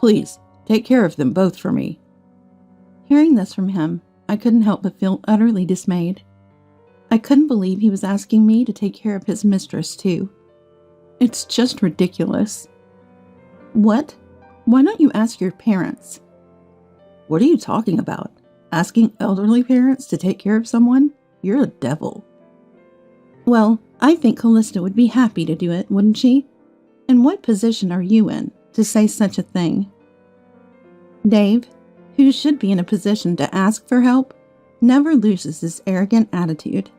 Please, take care of them both for me." Hearing this from him, I couldn't help but feel utterly dismayed. I couldn't believe he was asking me to take care of his mistress, too. It's just ridiculous. What? Why don't you ask your parents? What are you talking about? Asking elderly parents to take care of someone? You're a devil. Well, I think Callista would be happy to do it, wouldn't she? And what position are you in to say such a thing? Dave, who should be in a position to ask for help, never loses his arrogant attitude.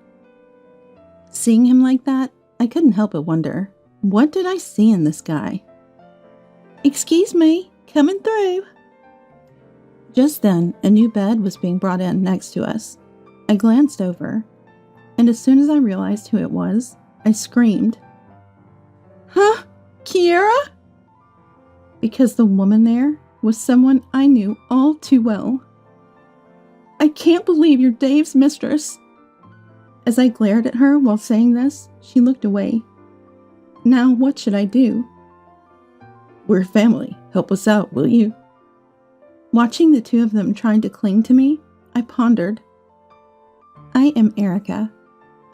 Seeing him like that, I couldn't help but wonder, what did I see in this guy? "Excuse me, coming through." Just then, a new bed was being brought in next to us. I glanced over, and as soon as I realized who it was, I screamed, "Huh? Kiera?" Because the woman there was someone I knew all too well. "I can't believe you're Dave's mistress." As I glared at her while saying this, she looked away. Now what should I do? "We're family. Help us out, will you?" Watching the two of them trying to cling to me, I pondered. I am Erica,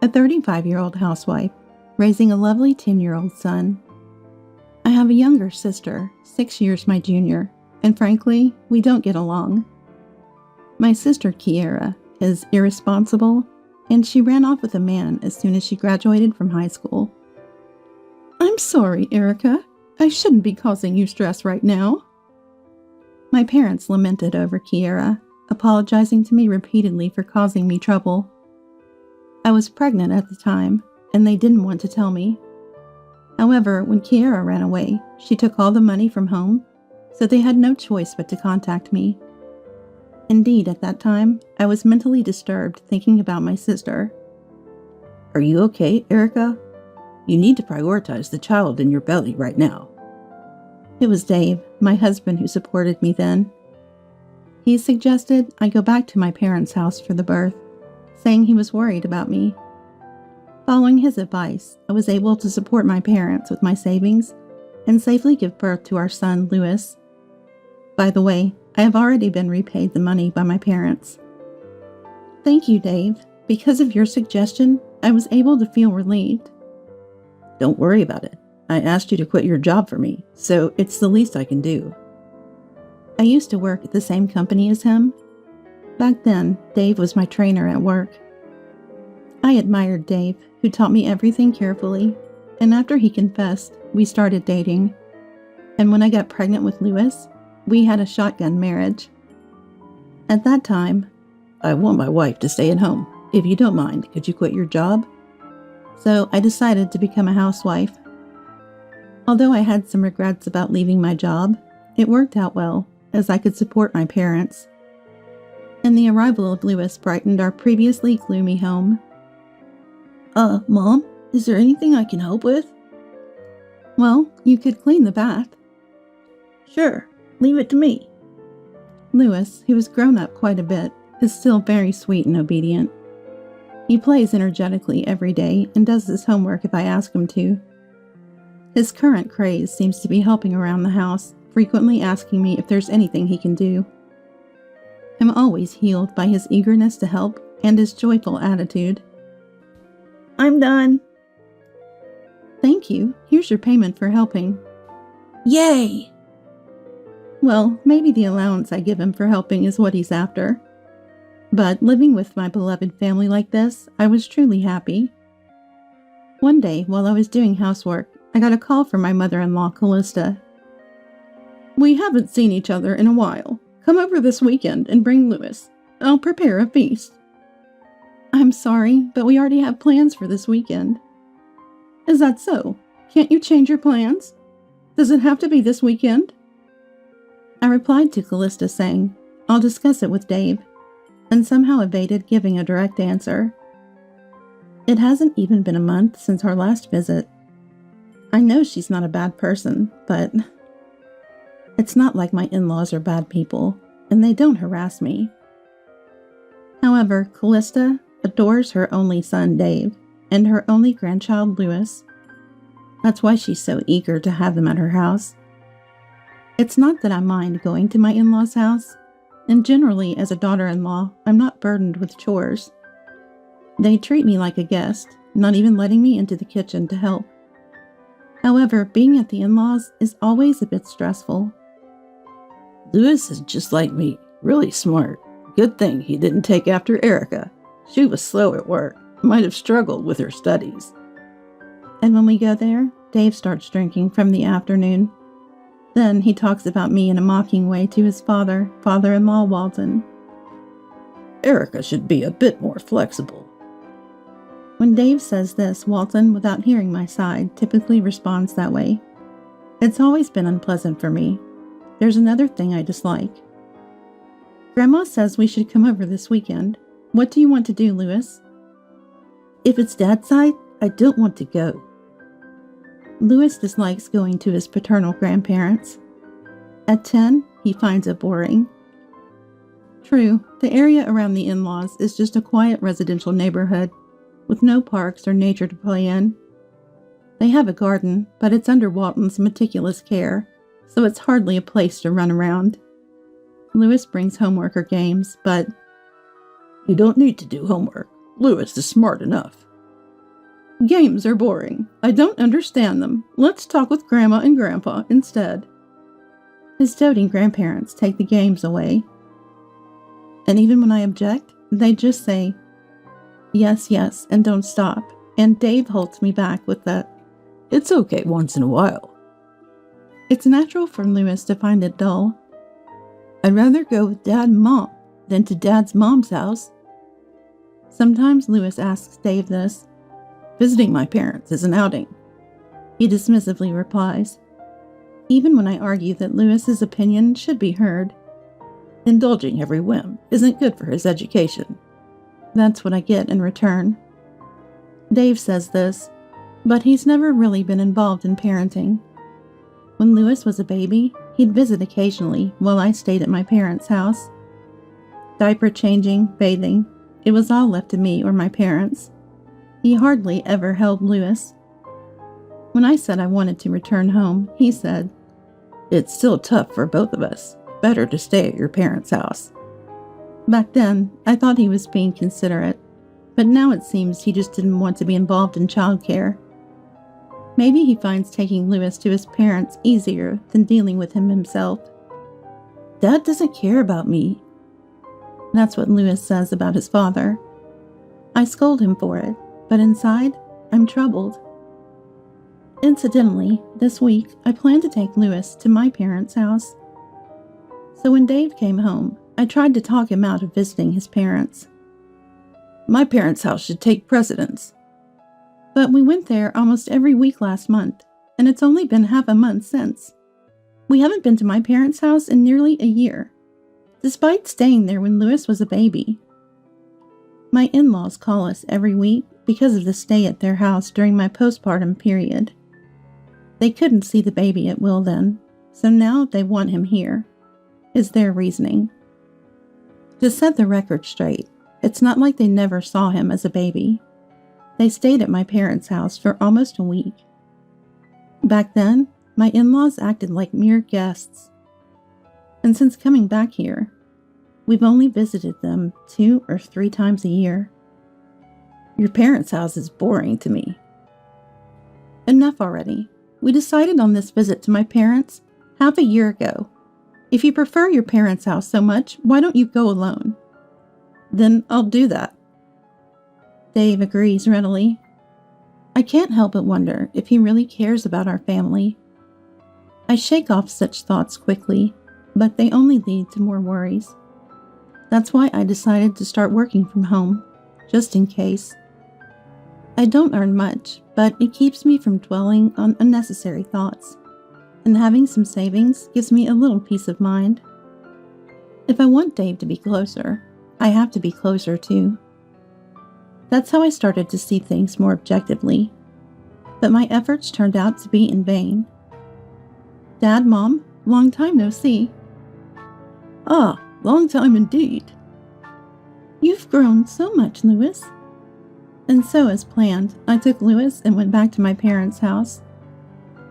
a 35-year-old housewife, raising a lovely 10-year-old son. I have a younger sister, 6 years my junior, and frankly, we don't get along. My sister Kiera is irresponsible, and she ran off with a man as soon as she graduated from high school. "I'm sorry, Erica. I shouldn't be causing you stress right now." My parents lamented over Kiera, apologizing to me repeatedly for causing me trouble. I was pregnant at the time, and they didn't want to tell me. However, when Kiera ran away, she took all the money from home, so they had no choice but to contact me. Indeed, at that time, I was mentally disturbed thinking about my sister. "Are you okay, Erica? You need to prioritize the child in your belly right now." It was Dave, my husband, who supported me then. He suggested I go back to my parents' house for the birth, saying he was worried about me. Following his advice, I was able to support my parents with my savings and safely give birth to our son, Louis. By the way, I have already been repaid the money by my parents. Thank you, Dave. Because of your suggestion, I was able to feel relieved. "Don't worry about it. I asked you to quit your job for me, so it's the least I can do." I used to work at the same company as him. Back then, Dave was my trainer at work. I admired Dave, who taught me everything carefully, and after he confessed, we started dating. And when I got pregnant with Louis, we had a shotgun marriage. At that time, "I want my wife to stay at home. If you don't mind, could you quit your job?" So I decided to become a housewife. Although I had some regrets about leaving my job, it worked out well, as I could support my parents. And the arrival of Louis brightened our previously gloomy home. Mom, is there anything I can help with?" "Well, you could clean the bath." "Sure, leave it to me." Louis, who has grown up quite a bit, is still very sweet and obedient. He plays energetically every day and does his homework if I ask him to. His current craze seems to be helping around the house, frequently asking me if there's anything he can do. I'm always healed by his eagerness to help and his joyful attitude. "I'm done." "Thank you. Here's your payment for helping." "Yay!" Well, maybe the allowance I give him for helping is what he's after. But living with my beloved family like this, I was truly happy. One day, while I was doing housework, I got a call from my mother-in-law, Callista. "We haven't seen each other in a while. Come over this weekend and bring Louis. I'll prepare a feast." "I'm sorry, but we already have plans for this weekend." "Is that so? Can't you change your plans? Does it have to be this weekend?" I replied to Callista saying, "I'll discuss it with Dave," and somehow evaded giving a direct answer. It hasn't even been a month since our last visit. I know she's not a bad person, but it's not like my in-laws are bad people, and they don't harass me. However, Callista adores her only son, Dave, and her only grandchild, Louis. That's why she's so eager to have them at her house. It's not that I mind going to my in-laws' house, and generally, as a daughter-in-law, I'm not burdened with chores. They treat me like a guest, not even letting me into the kitchen to help. However, being at the in-laws is always a bit stressful. Louis is just like me, really smart. Good thing he didn't take after Erica. She was slow at work, might have struggled with her studies. And when we go there, Dave starts drinking from the afternoon. Then he talks about me in a mocking way to his father-in-law Walton. Erica should be a bit more flexible. When Dave says this, Walton, without hearing my side, typically responds that way. It's always been unpleasant for me. There's another thing I dislike. Grandma says we should come over this weekend. What do you want to do, Louis? If it's Dad's side, I don't want to go. Louis dislikes going to his paternal grandparents. At 10, he finds it boring. True, the area around the in-laws is just a quiet residential neighborhood, with no parks or nature to play in. They have a garden, but it's under Walton's meticulous care, so it's hardly a place to run around. Louis brings homework or games, but... You don't need to do homework. Louis is smart enough. Games are boring. I don't understand them. Let's talk with Grandma and Grandpa instead. His doting grandparents take the games away. And even when I object, they just say, yes, yes, and don't stop. And Dave holds me back with that, it's okay once in a while. It's natural for Louis to find it dull. I'd rather go with Dad and Mom than to Dad's mom's house. Sometimes Louis asks Dave this. Visiting my parents is an outing. He dismissively replies, even when I argue that Louis's opinion should be heard. Indulging every whim isn't good for his education. That's what I get in return. Dave says this, but he's never really been involved in parenting. When Louis was a baby, he'd visit occasionally while I stayed at my parents' house. Diaper changing, bathing, it was all left to me or my parents. He hardly ever held Louis. When I said I wanted to return home, he said, it's still tough for both of us. Better to stay at your parents' house. Back then, I thought he was being considerate, but now it seems he just didn't want to be involved in childcare. Maybe he finds taking Louis to his parents easier than dealing with him himself. Dad doesn't care about me. That's what Louis says about his father. I scold him for it, but inside, I'm troubled. Incidentally, this week, I plan to take Louis to my parents' house. So when Dave came home, I tried to talk him out of visiting his parents. My parents' house should take precedence. But we went there almost every week last month, and it's only been half a month since. We haven't been to my parents' house in nearly a year, despite staying there when Louis was a baby. My in-laws call us every week because of the stay at their house during my postpartum period. They couldn't see the baby at will then, so now they want him here, is their reasoning. To set the record straight, it's not like they never saw him as a baby. They stayed at my parents' house for almost a week. Back then, my in-laws acted like mere guests. And since coming back here, we've only visited them 2 or 3 times a year. Your parents' house is boring to me. Enough already. We decided on this visit to my parents half a year ago. If you prefer your parents' house so much, why don't you go alone? Then I'll do that. Dave agrees readily. I can't help but wonder if he really cares about our family. I shake off such thoughts quickly, but they only lead to more worries. That's why I decided to start working from home, just in case. I don't earn much, but it keeps me from dwelling on unnecessary thoughts, and having some savings gives me a little peace of mind. If I want Dave to be closer, I have to be closer too. That's how I started to see things more objectively, but my efforts turned out to be in vain. Dad, Mom, long time no see. Ah, long time indeed. You've grown so much, Louis. And so, as planned, I took Louis and went back to my parents' house.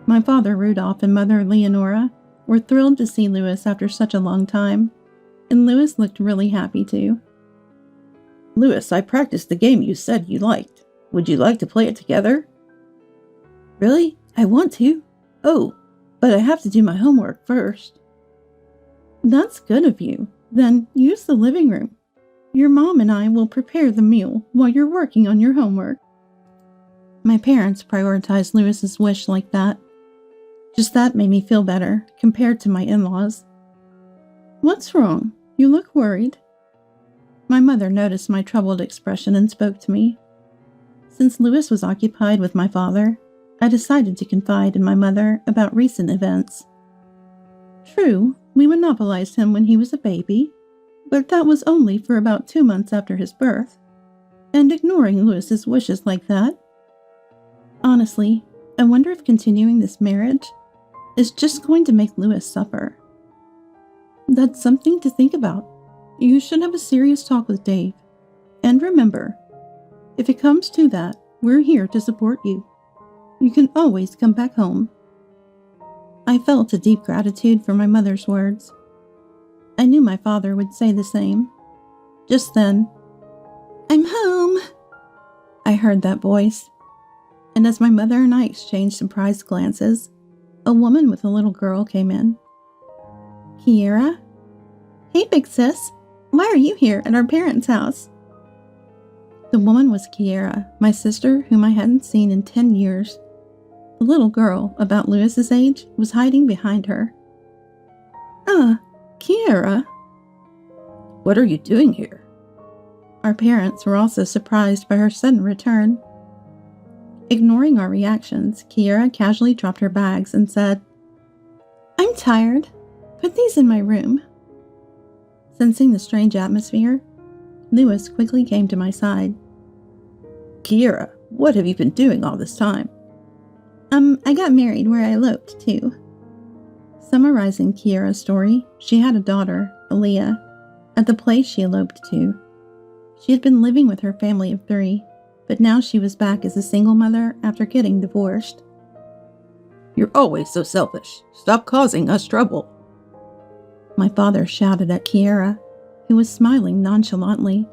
My father, Rudolph, and mother, Leonora, were thrilled to see Lewis after such a long time, and Lewis looked really happy too. Lewis, I practiced the game you said you liked. Would you like to play it together? Really? I want to. Oh, but I have to do my homework first. That's good of you. Then use the living room. Your mom and I will prepare the meal while you're working on your homework. My parents prioritized Lewis's wish like that. Just that made me feel better compared to my in-laws. What's wrong? You look worried. My mother noticed my troubled expression and spoke to me. Since Lewis was occupied with my father, I decided to confide in my mother about recent events. True, we monopolized him when he was a baby, but that was only for about 2 months after his birth. And ignoring Lewis's wishes like that. Honestly, I wonder if continuing this marriage is just going to make Lewis suffer. That's something to think about. You should have a serious talk with Dave. And remember, if it comes to that, we're here to support you. You can always come back home. I felt a deep gratitude for my mother's words. I knew my father would say the same. Just then, "I'm home," I heard that voice. And as my mother and I exchanged surprised glances, a woman with a little girl came in. "Kiera? Hey, big sis. Why are you here at our parents' house?" The woman was Kiera, my sister whom I hadn't seen in 10 years. The little girl, about Lewis's age, was hiding behind her. Kiera? What are you doing here?" Our parents were also surprised by her sudden return. Ignoring our reactions, Kiera casually dropped her bags and said, "I'm tired. Put these in my room." Sensing the strange atmosphere, Lewis quickly came to my side. "Kiera, what have you been doing all this time?" I got married where I eloped, too." Summarizing Kiera's story, she had a daughter, Aaliyah, at the place she eloped to. She had been living with her family of 3, but now she was back as a single mother after getting divorced. "You're always so selfish. Stop causing us trouble." My father shouted at Kiera, who was smiling nonchalantly.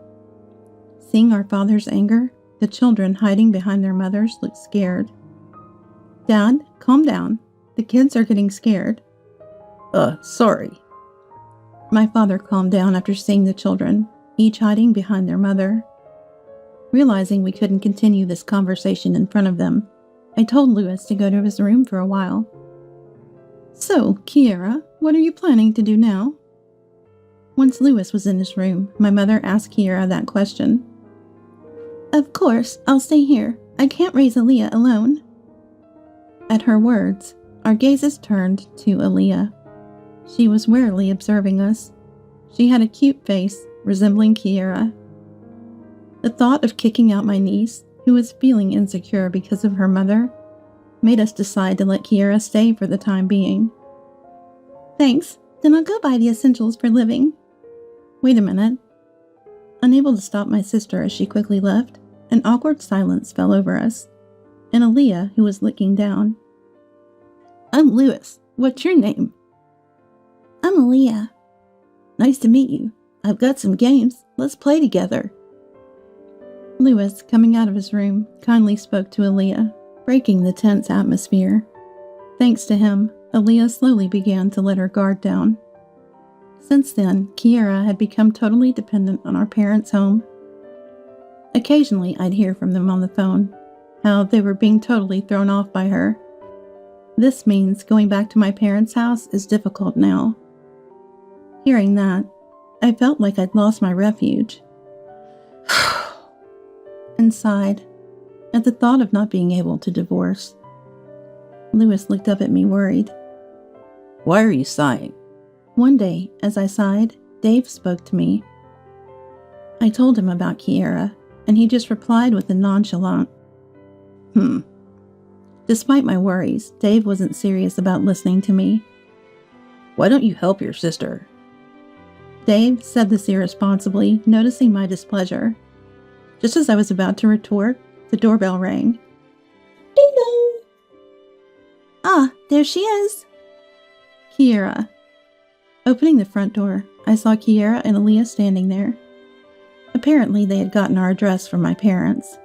Seeing our father's anger, the children hiding behind their mothers looked scared. "Dad, calm down. The kids are getting scared." Sorry." My father calmed down after seeing the children, each hiding behind their mother. Realizing we couldn't continue this conversation in front of them, I told Lewis to go to his room for a while. "So, Kiera, what are you planning to do now?" Once Lewis was in his room, my mother asked Kiera that question. "Of course, I'll stay here. I can't raise Aaliyah alone." At her words, our gazes turned to Aaliyah. She was warily observing us. She had a cute face, resembling Kiera. The thought of kicking out my niece, who was feeling insecure because of her mother, made us decide to let Kiera stay for the time being. "Thanks, then I'll go buy the essentials for living." Wait a minute. Unable to stop my sister as she quickly left, an awkward silence fell over us, and Aaliyah, who was looking down. "I'm Lewis. What's your name?" "I'm Aaliyah." "Nice to meet you. I've got some games. Let's play together." Lewis, coming out of his room, kindly spoke to Aaliyah, breaking the tense atmosphere. Thanks to him, Aaliyah slowly began to let her guard down. Since then, Kiera had become totally dependent on our parents' home. Occasionally, I'd hear from them on the phone, how they were being totally thrown off by her. This means going back to my parents' house is difficult now. Hearing that, I felt like I'd lost my refuge. And sighed at the thought of not being able to divorce. Lewis looked up at me worried. "Why are you sighing?" One day, as I sighed, Dave spoke to me. I told him about Kiera, and he just replied with a nonchalant, Despite my worries, Dave wasn't serious about listening to me. "Why don't you help your sister?" Dave said this irresponsibly, noticing my displeasure. Just as I was about to retort, the doorbell rang. "Ding dong!" "Ah, there she is." Kiera. Opening the front door, I saw Kiera and Aaliyah standing there. Apparently, they had gotten our address from my parents.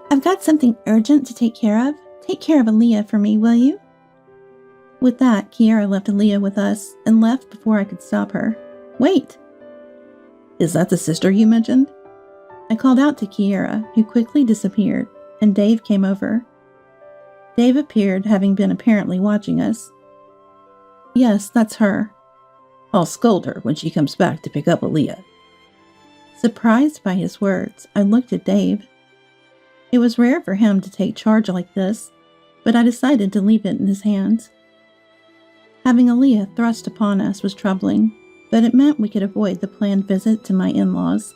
I've got something urgent to take care of. Take care of Aaliyah for me, will you? With that, Kiera left Aaliyah with us and left before I could stop her. Wait! Is that the sister you mentioned? I called out to Kiera, who quickly disappeared, and Dave came over. Dave appeared, having been apparently watching us. Yes, that's her. I'll scold her when she comes back to pick up Aaliyah. Surprised by his words, I looked at Dave. It was rare for him to take charge like this, but I decided to leave it in his hands. Having Aaliyah thrust upon us was troubling, but it meant we could avoid the planned visit to my in-laws.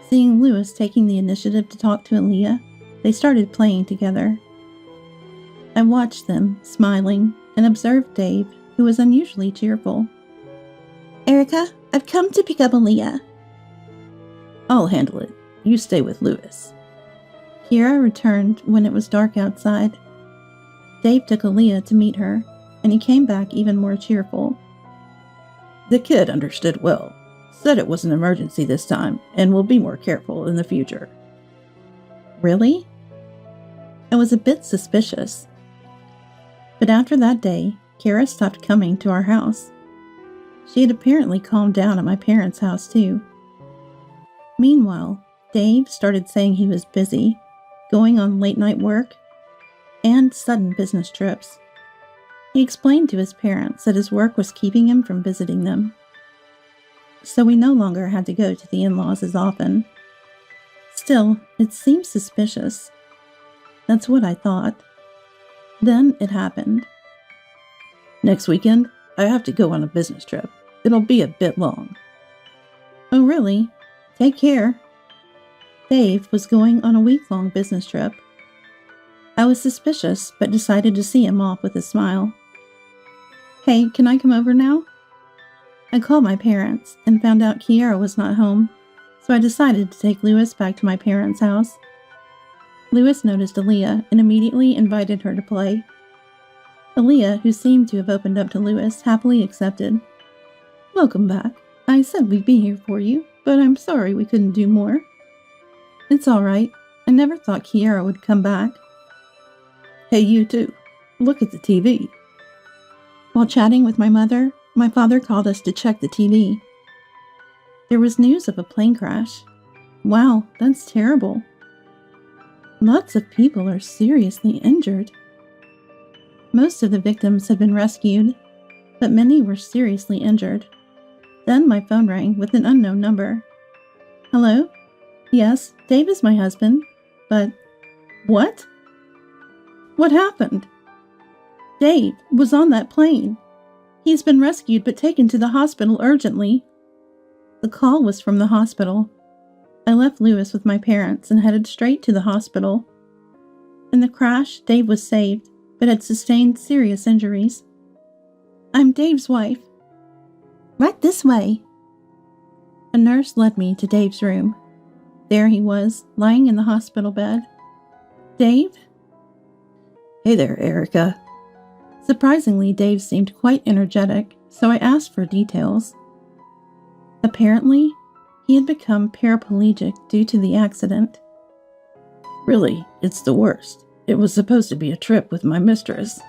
Seeing Lewis taking the initiative to talk to Aaliyah, they started playing together. I watched them, smiling, and observed Dave, who was unusually cheerful. Erica, I've come to pick up Aaliyah. I'll handle it. You stay with Lewis. Kiera returned when it was dark outside. Dave took Aaliyah to meet her, and he came back even more cheerful. The kid understood well, said it was an emergency this time, and will be more careful in the future. Really? I was a bit suspicious. But after that day, Kiera stopped coming to our house. She had apparently calmed down at my parents' house too. Meanwhile, Dave started saying he was busy, going on late-night work, and sudden business trips. He explained to his parents that his work was keeping him from visiting them. So we no longer had to go to the in-laws as often. Still, it seemed suspicious. That's what I thought. Then it happened. Next weekend, I have to go on a business trip. It'll be a bit long. Oh, really? Take care. Dave was going on a week-long business trip. I was suspicious, but decided to see him off with a smile. Hey, can I come over now? I called my parents and found out Kiera was not home, so I decided to take Lewis back to my parents' house. Lewis noticed Aaliyah and immediately invited her to play. Aaliyah, who seemed to have opened up to Lewis, happily accepted. Welcome back. I said we'd be here for you, but I'm sorry we couldn't do more. It's all right. I never thought Kiera would come back. Hey, you too. Look at the TV. While chatting with my mother, my father called us to check the TV. There was news of a plane crash. Wow, that's terrible. Lots of people are seriously injured. Most of the victims had been rescued, but many were seriously injured. Then my phone rang with an unknown number. Hello? Yes, Dave is my husband, but... What? What happened? Dave was on that plane. He's been rescued but taken to the hospital urgently. The call was from the hospital. I left Lewis with my parents and headed straight to the hospital. In the crash, Dave was saved, but had sustained serious injuries. I'm Dave's wife. Right this way. A nurse led me to Dave's room. There he was, lying in the hospital bed. Dave? Hey there, Erica. Surprisingly, Dave seemed quite energetic, so I asked for details. Apparently, he had become paraplegic due to the accident. Really, it's the worst. It was supposed to be a trip with my mistress.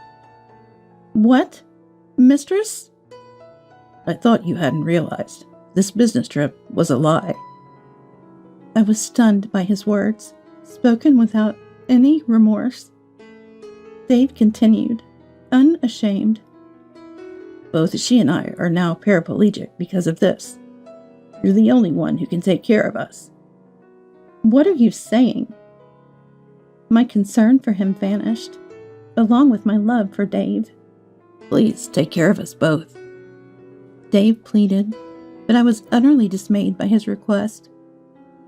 What? Mistress? I thought you hadn't realized. This business trip was a lie. I was stunned by his words, spoken without any remorse. Dave continued, unashamed. Both she and I are now paraplegic because of this. You're the only one who can take care of us. What are you saying? My concern for him vanished, along with my love for Dave. Please take care of us both. Dave pleaded, but I was utterly dismayed by his request.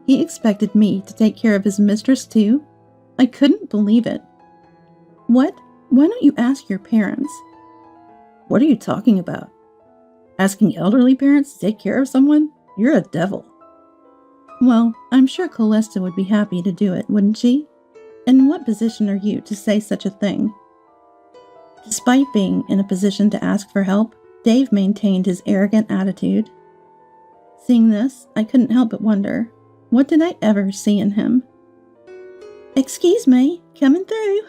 He expected me to take care of his mistress too? I couldn't believe it. What? Why don't you ask your parents? What are you talking about? Asking elderly parents to take care of someone? You're a devil. Well, I'm sure Callista would be happy to do it, wouldn't she? In what position are you to say such a thing? Despite being in a position to ask for help, Dave maintained his arrogant attitude. Seeing this, I couldn't help but wonder, what did I ever see in him? "Excuse me, coming through."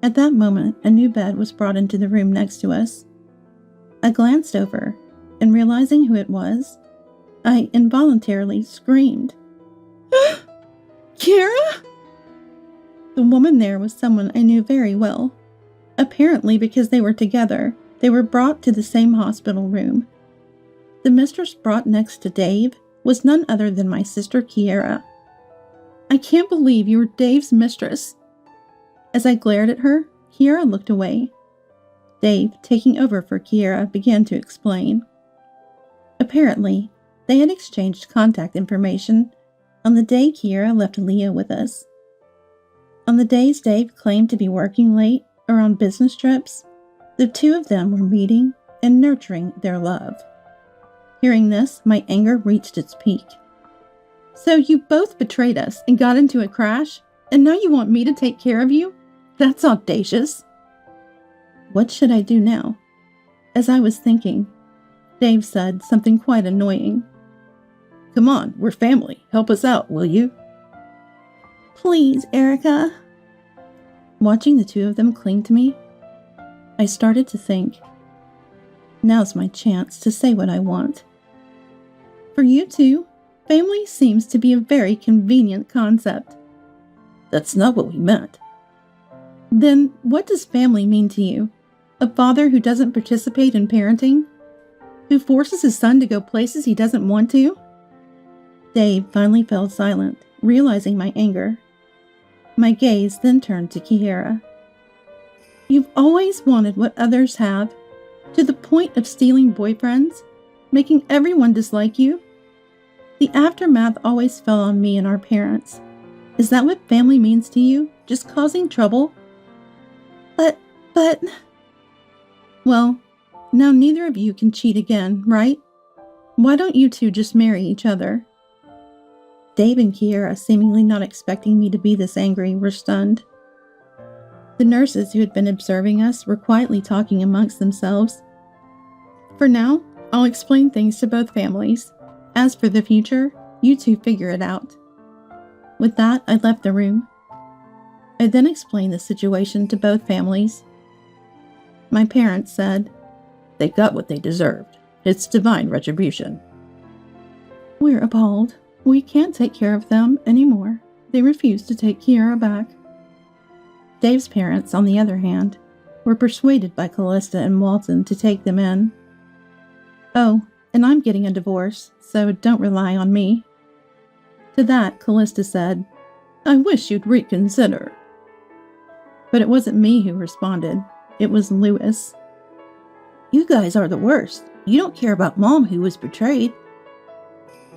At that moment, a new bed was brought into the room next to us. I glanced over, and realizing who it was, I involuntarily screamed. "Kira?" The woman there was someone I knew very well. Apparently, because they were together, they were brought to the same hospital room. The mistress brought next to Dave was none other than my sister Kiera. "I can't believe you were Dave's mistress." As I glared at her, Kiera looked away. Dave, taking over for Kiera, began to explain. Apparently, they had exchanged contact information on the day Kiera left Leah with us. On the days Dave claimed to be working late or on business trips, the two of them were meeting and nurturing their love. Hearing this, my anger reached its peak. "So you both betrayed us and got into a crash, and now you want me to take care of you? That's audacious." What should I do now? As I was thinking, Dave said something quite annoying. "Come on, we're family. Help us out, will you?" "Please, Erica." Watching the two of them cling to me, I started to think, now's my chance to say what I want. For you two, family seems to be a very convenient concept. "That's not what we meant." Then what does family mean to you? A father who doesn't participate in parenting? Who forces his son to go places he doesn't want to? Dave finally fell silent, realizing my anger. My gaze then turned to Kiera. "You've always wanted what others have, to the point of stealing boyfriends, making everyone dislike you. The aftermath always fell on me and our parents. Is that what family means to you? Just causing trouble?" But... Well, now neither of you can cheat again, right? Why don't you two just marry each other? Dave and Kiera, seemingly not expecting me to be this angry, were stunned. The nurses who had been observing us were quietly talking amongst themselves. For now, I'll explain things to both families. As for the future, you two figure it out. With that, I left the room. I then explained the situation to both families. My parents said, "They got what they deserved. It's divine retribution." "We're appalled. We can't take care of them anymore. They refuse to take Kiera back." Dave's parents, on the other hand, were persuaded by Callista and Walton to take them in. "Oh, and I'm getting a divorce, so don't rely on me." To that, Callista said, "I wish you'd reconsider." But it wasn't me who responded. It was Lewis. "You guys are the worst. You don't care about Mom, who was betrayed."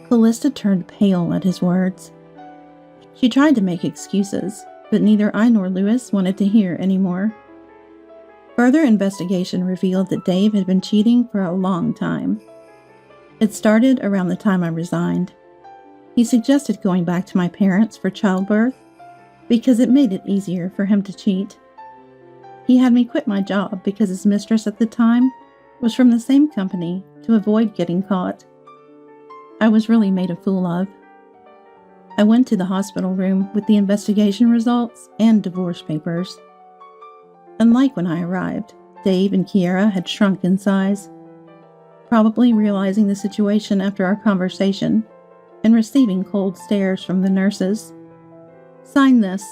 Callista turned pale at his words. She tried to make excuses, but neither I nor Lewis wanted to hear anymore. Further investigation revealed that Dave had been cheating for a long time. It started around the time I resigned. He suggested going back to my parents for childbirth because it made it easier for him to cheat. He had me quit my job because his mistress at the time was from the same company to avoid getting caught. I was really made a fool of. I went to the hospital room with the investigation results and divorce papers. Unlike when I arrived, Dave and Kiera had shrunk in size, probably realizing the situation after our conversation and receiving cold stares from the nurses. "Sign this."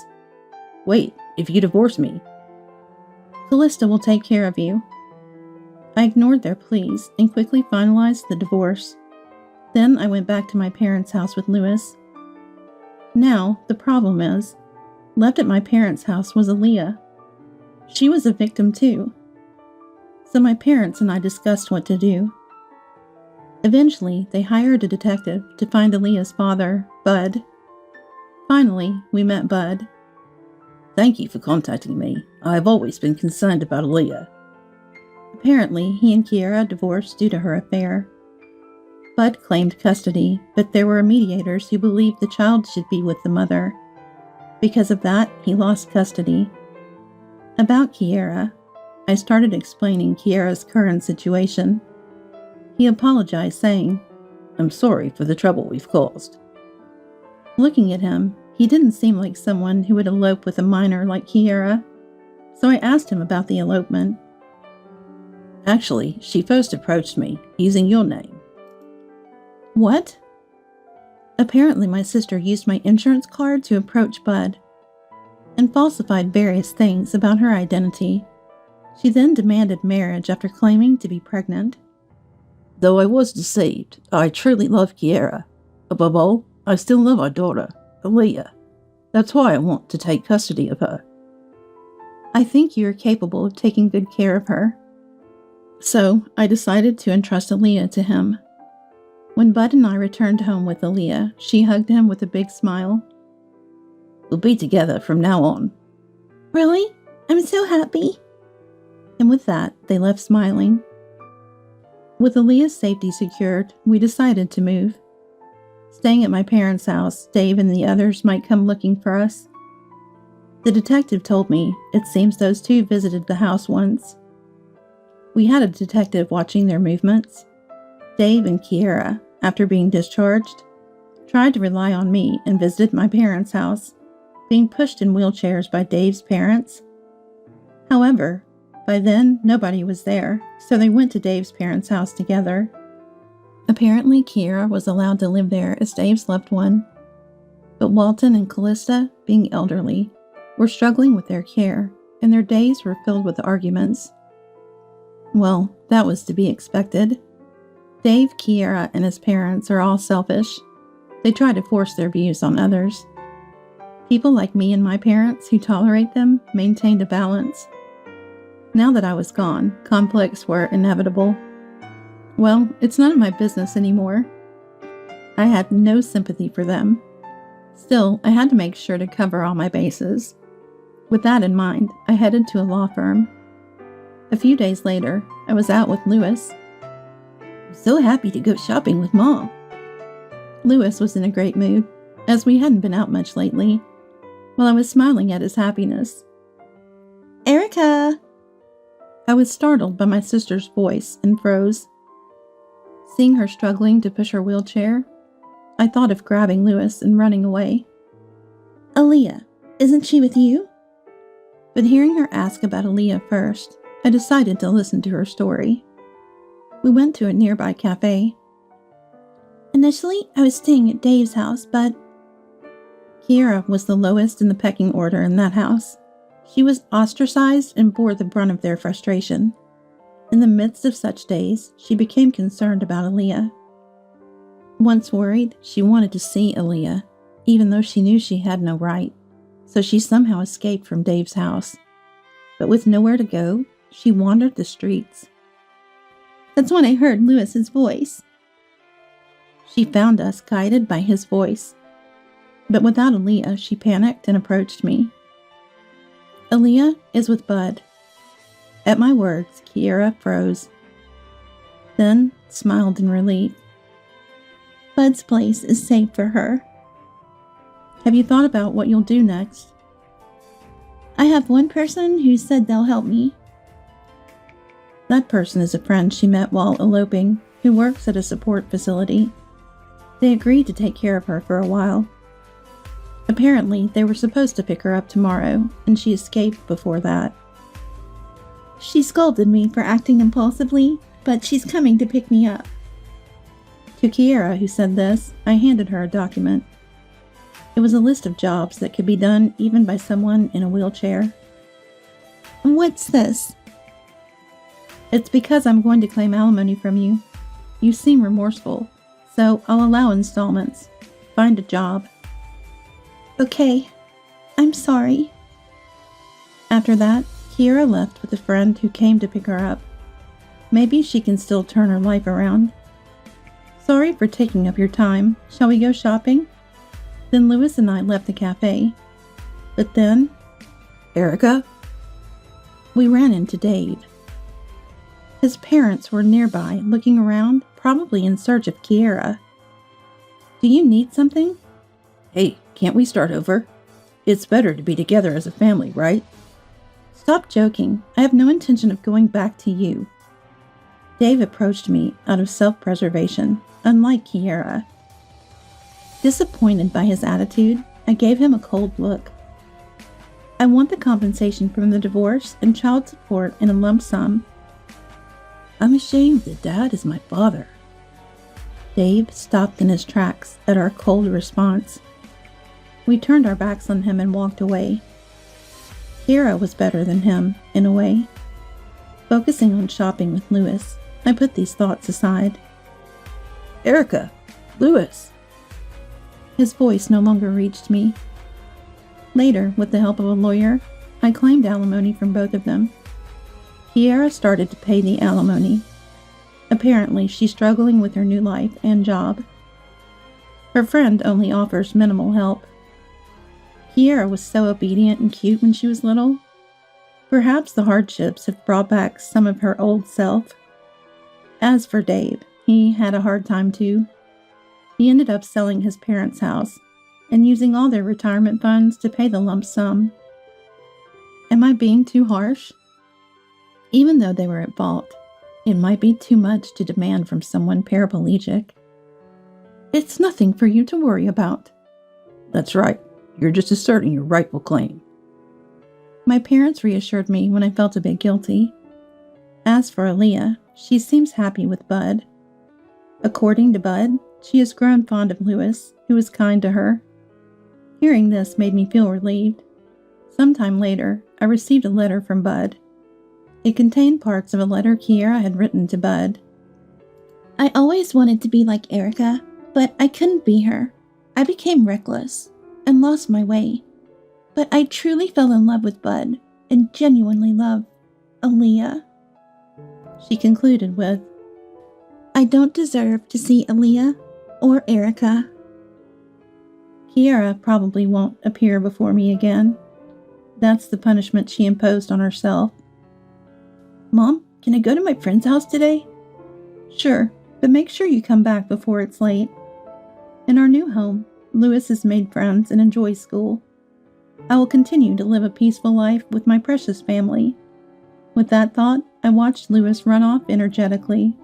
"Wait, if you divorce me." "Callista will take care of you." I ignored their pleas and quickly finalized the divorce. Then I went back to my parents' house with Lewis. Now, the problem is, left at my parents' house was Aaliyah. She was a victim too. So my parents and I discussed what to do. Eventually, they hired a detective to find Aaliyah's father, Bud. Finally, we met Bud. "Thank you for contacting me. I've always been concerned about Aaliyah." Apparently, he and Kiera divorced due to her affair. Bud claimed custody, but there were mediators who believed the child should be with the mother. Because of that, he lost custody. About Kiera, I started explaining Kiara's current situation. He apologized, saying, "I'm sorry for the trouble we've caused." Looking at him, he didn't seem like someone who would elope with a minor like Kiara, so I asked him about the elopement. "Actually, she first approached me using your name." What? Apparently my sister used my insurance card to approach Bud and falsified various things about her identity. She then demanded marriage after claiming to be pregnant. "Though I was deceived, I truly love Kiara. Above all, I still love our daughter, Aaliyah. That's why I want to take custody of her." I think you are capable of taking good care of her. So I decided to entrust Aaliyah to him. When Bud and I returned home with Aaliyah, she hugged him with a big smile. "We'll be together from now on." Really? I'm so happy. And with that, they left smiling. With Aaliyah's safety secured, we decided to move. Staying at my parents' house, Dave and the others might come looking for us. The detective told me it seems those two visited the house once. We had a detective watching their movements. Dave and Kiara, after being discharged, tried to rely on me and visited my parents' house, being pushed in wheelchairs by Dave's parents. However, by then nobody was there, so they went to Dave's parents' house together. Apparently, Kiara was allowed to live there as Dave's loved one, but Walton and Callista, being elderly, were struggling with their care, and their days were filled with arguments. Well, that was to be expected. Dave, Kiara, and his parents are all selfish. They try to force their views on others. People like me and my parents who tolerate them maintained a balance. Now that I was gone, conflicts were inevitable. Well, it's none of my business anymore. I had no sympathy for them. Still, I had to make sure to cover all my bases. With that in mind, I headed to a law firm. A few days later, I was out with Lewis. "I'm so happy to go shopping with Mom." Lewis was in a great mood, as we hadn't been out much lately, while I was smiling at his happiness. "Erica!" I was startled by my sister's voice and froze. Seeing her struggling to push her wheelchair, I thought of grabbing Lewis and running away. "Aaliyah, isn't she with you?" But hearing her ask about Aaliyah first, I decided to listen to her story. We went to a nearby cafe. "Initially, I was staying at Dave's house, but..." Kiara was the lowest in the pecking order in that house. She was ostracized and bore the brunt of their frustration. In the midst of such days, she became concerned about Aaliyah. Once worried, she wanted to see Aaliyah, even though she knew she had no right, so she somehow escaped from Dave's house. But with nowhere to go, she wandered the streets. That's when I heard Lewis's voice. She found us guided by his voice. But without Aaliyah, she panicked and approached me. "Aaliyah is with Bud." At my words, Kiara froze, then smiled in relief. "Bud's place is safe for her." "Have you thought about what you'll do next?" "I have one person who said they'll help me." That person is a friend she met while eloping, who works at a support facility. They agreed to take care of her for a while. Apparently, they were supposed to pick her up tomorrow, and she escaped before that. "She scolded me for acting impulsively, but she's coming to pick me up." To Kiara, who said this, I handed her a document. It was a list of jobs that could be done even by someone in a wheelchair. "What's this?" "It's because I'm going to claim alimony from you. You seem remorseful, so I'll allow installments. Find a job." "Okay, I'm sorry." After that, Kiara left with a friend who came to pick her up. Maybe she can still turn her life around. "Sorry for taking up your time. Shall we go shopping?" Then Lewis and I left the cafe. But then, "Erica?" we ran into Dave. His parents were nearby, looking around, probably in search of Kiara. "Do you need something?" "Hey, can't we start over? It's better to be together as a family, right?" Stop joking. I have no intention of going back to you. Dave approached me out of self-preservation, unlike Kiera. Disappointed by his attitude, I gave him a cold look. I want the compensation from the divorce and child support in a lump sum. I'm ashamed that Dad is my father. Dave stopped in his tracks at our cold response. We turned our backs on him and walked away. Kiera was better than him, in a way. Focusing on shopping with Lewis, I put these thoughts aside. Erica! Lewis! His voice no longer reached me. Later, with the help of a lawyer, I claimed alimony from both of them. Kiera started to pay the alimony. Apparently, she's struggling with her new life and job. Her friend only offers minimal help. Kiera was so obedient and cute when she was little. Perhaps the hardships have brought back some of her old self. As for Dave, he had a hard time too. He ended up selling his parents' house and using all their retirement funds to pay the lump sum. Am I being too harsh? Even though they were at fault, it might be too much to demand from someone paraplegic. It's nothing for you to worry about. That's right. You're just asserting your rightful claim. My parents reassured me when I felt a bit guilty. As for Aaliyah, she seems happy with Bud. According to Bud, she has grown fond of Lewis, who is kind to her. Hearing this made me feel relieved. Sometime later, I received a letter from Bud. It contained parts of a letter Kiera had written to Bud. I always wanted to be like Erica, but I couldn't be her. I became reckless and lost my way. But I truly fell in love with Bud and genuinely love Aaliyah. She concluded with, I don't deserve to see Aaliyah or Erica. Kiera probably won't appear before me again. That's the punishment she imposed on herself. Mom, can I go to my friend's house today? Sure, but make sure you come back before it's late. In our new home, Lewis has made friends and enjoys school. I will continue to live a peaceful life with my precious family. With that thought, I watched Lewis run off energetically